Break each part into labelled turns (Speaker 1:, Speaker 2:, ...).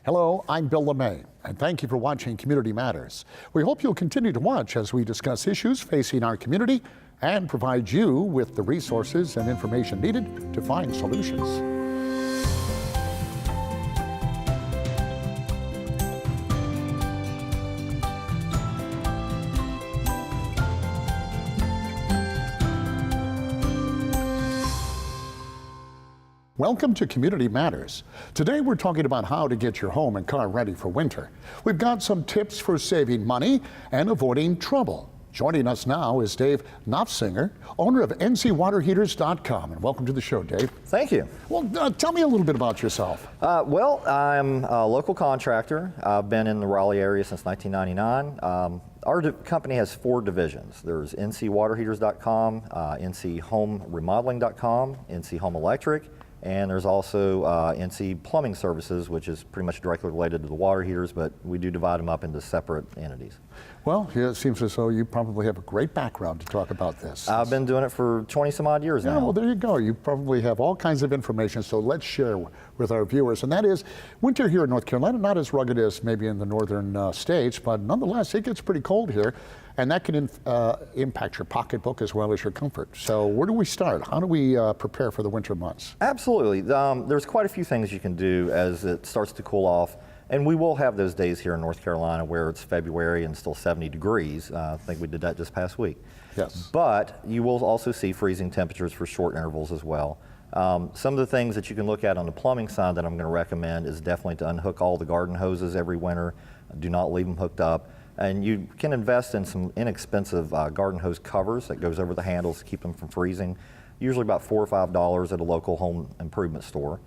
Speaker 1: Hello, I'm Bill LeMay, and thank you for watching Community Matters. We hope you'll continue to watch as we discuss issues facing our community and provide you with the resources and information needed to find solutions. Welcome to Community Matters. Today we're talking about how to get your home and car ready for winter. We've got some tips for saving money and avoiding trouble. Joining us now is Dave Noffsinger, owner of ncwaterheaters.com. And welcome to the show, Dave.
Speaker 2: Thank you.
Speaker 1: Well, tell me a little bit about yourself.
Speaker 2: Well, I'm a local contractor. I've been in the Raleigh area since 1999. Our company has 4 divisions. There's ncwaterheaters.com, nchomeremodeling.com, NC Home Electric, and there's also NC Plumbing Services, which is pretty much directly related to the water heaters, but we do divide them up into separate entities.
Speaker 1: Well, it seems as though you probably have a great background to talk about this.
Speaker 2: I've been doing it for 20 some odd years now.
Speaker 1: Well, there you go. You probably have all kinds of information, so let's share with our viewers. And that is, winter here in North Carolina, not as rugged as maybe in the northern states, but nonetheless, it gets pretty cold here. And that can impact your pocketbook as well as your comfort. So where do we start? How do we prepare for the winter months?
Speaker 2: Absolutely. There's quite a few things you can do as it starts to cool off. And we will have those days here in North Carolina where it's February and still 70 degrees. I think we did that just past week.
Speaker 1: Yes.
Speaker 2: But you will also see freezing temperatures for short intervals as well. Some of the things that you can look at on the plumbing side that I'm going to recommend is definitely to unhook all the garden hoses every winter. Do not leave them hooked up. And you can invest in some inexpensive garden hose covers that goes over the handles to keep them from freezing. Usually about $4 or $5 at a local home improvement store.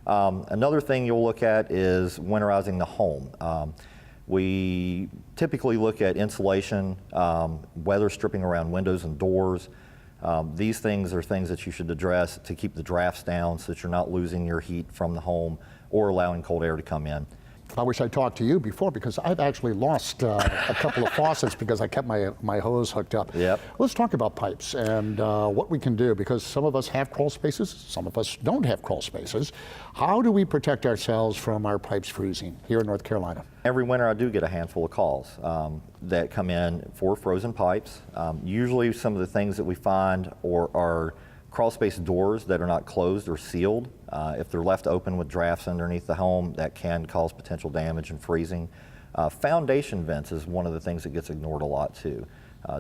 Speaker 2: Another thing you'll look at is winterizing the home. We typically look at insulation, weather stripping around windows and doors. These things are things that you should address to keep the drafts down so that you're not losing your heat from the home or allowing cold air to come in.
Speaker 1: I wish I talked to you before, because I've actually lost a couple of faucets because I kept my hose hooked up.
Speaker 2: Yep.
Speaker 1: Let's talk about pipes and what we can do, because some of us have crawl spaces, some of us don't have crawl spaces. How do we protect ourselves from our pipes freezing here in North Carolina?
Speaker 2: Every winter I do get a handful of calls that come in for frozen pipes. Usually some of the things that we find are crawl space doors that are not closed or sealed. If they're left open with drafts underneath the home, that can cause potential damage and freezing. Foundation vents is one of the things that gets ignored a lot too.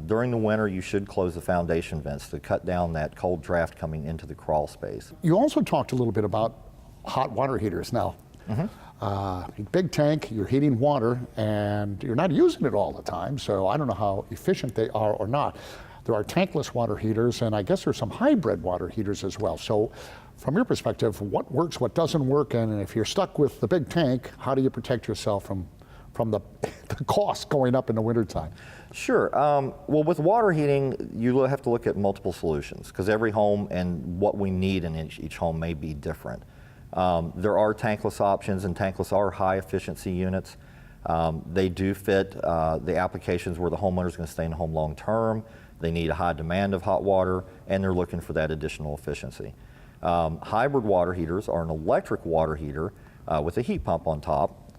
Speaker 2: During the winter, you should close the foundation vents to cut down that cold draft coming into the crawl space.
Speaker 1: You also talked a little bit about hot water heaters now. Big tank, you're heating water, and you're not using it all the time, so I don't know how efficient they are or not. There are tankless water heaters, and I guess there's some hybrid water heaters as well. So from your perspective, what works, what doesn't work, and if you're stuck with the big tank, how do you protect yourself from the cost going up in the wintertime? Sure.
Speaker 2: Well, with water heating, you have to look at multiple solutions, because every home and what we need in each home may be different. There are tankless options, and tankless are high efficiency units. They do fit the applications where the homeowner is going to stay in the home long term. They need a high demand of hot water, and they're looking for that additional efficiency. Hybrid water heaters are an electric water heater with a heat pump on top.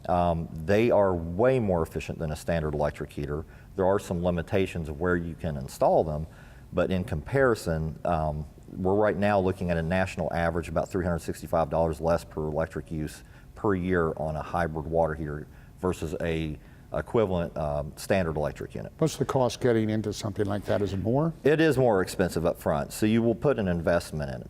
Speaker 2: They are way more efficient than a standard electric heater. There are some limitations of where you can install them, but in comparison, we're right now looking at a national average about $365 less per electric use per year on a hybrid water heater versus a equivalent standard electric unit.
Speaker 1: What's the cost getting into something like that? Is it more?
Speaker 2: It is more expensive up front, so you will put an investment in it.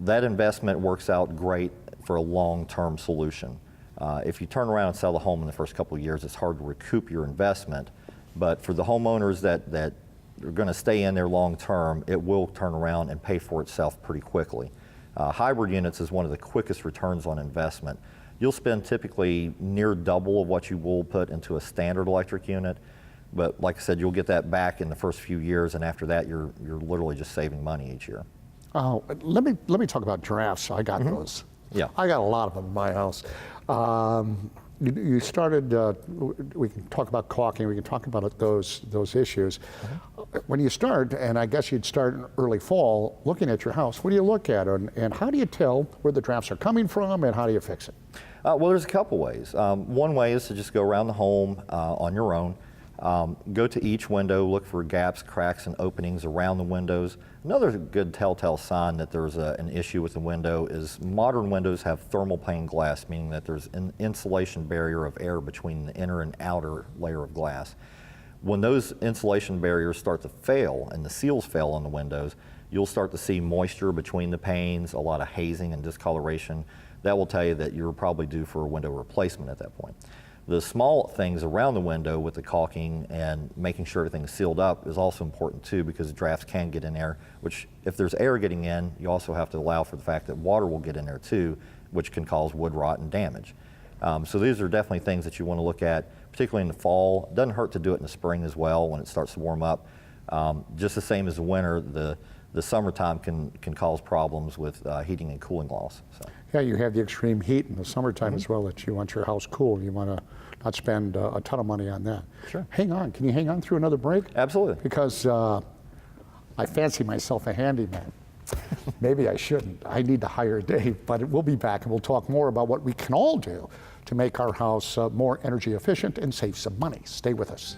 Speaker 2: That investment works out great for a long-term solution. If you turn around and sell the home in the first couple of years, it's hard to recoup your investment, but for the homeowners that are going to stay in there long-term, it will turn around and pay for itself pretty quickly. Hybrid units is one of the quickest returns on investment. You'll spend typically near double of what you will put into a standard electric unit, but like I said, you'll get that back in the first few years, and after that, you're literally just saving money each year.
Speaker 1: Let me talk about drafts. I got those.
Speaker 2: Yeah.
Speaker 1: I got a lot of them in my house. You started, we can talk about caulking, we can talk about those issues. When you start, and I guess you'd start in early fall, looking at your house, what do you look at, and how do you tell where the drafts are coming from, and how do you fix it?
Speaker 2: Well, there's a couple ways. One way is to just go around the home on your own. Go to each window, look for gaps, cracks, and openings around the windows. Another good telltale sign that there's an issue with the window is modern windows have thermal pane glass, meaning that there's an insulation barrier of air between the inner and outer layer of glass. When those insulation barriers start to fail and the seals fail on the windows, you'll start to see moisture between the panes, a lot of hazing and discoloration. That will tell you that you're probably due for a window replacement at that point. The small things around the window with the caulking and making sure everything's sealed up is also important too, because drafts can get in there, which if there's air getting in, you also have to allow for the fact that water will get in there too, which can cause wood rot and damage. So these are definitely things that you want to look at, particularly in the fall. It doesn't hurt to do it in the spring as well when it starts to warm up. Just the same as the winter, the summertime can cause problems with heating and cooling loss. So.
Speaker 1: Yeah, you have the extreme heat in the summertime as well, that you want your house cool. You want to not spend a ton of money on that.
Speaker 2: Sure.
Speaker 1: Hang on, can you hang on through another break?
Speaker 2: Absolutely.
Speaker 1: Because I fancy myself a handyman. Maybe I shouldn't. I need to hire Dave, but we'll be back and we'll talk more about what we can all do to make our house more energy efficient and save some money. Stay with us.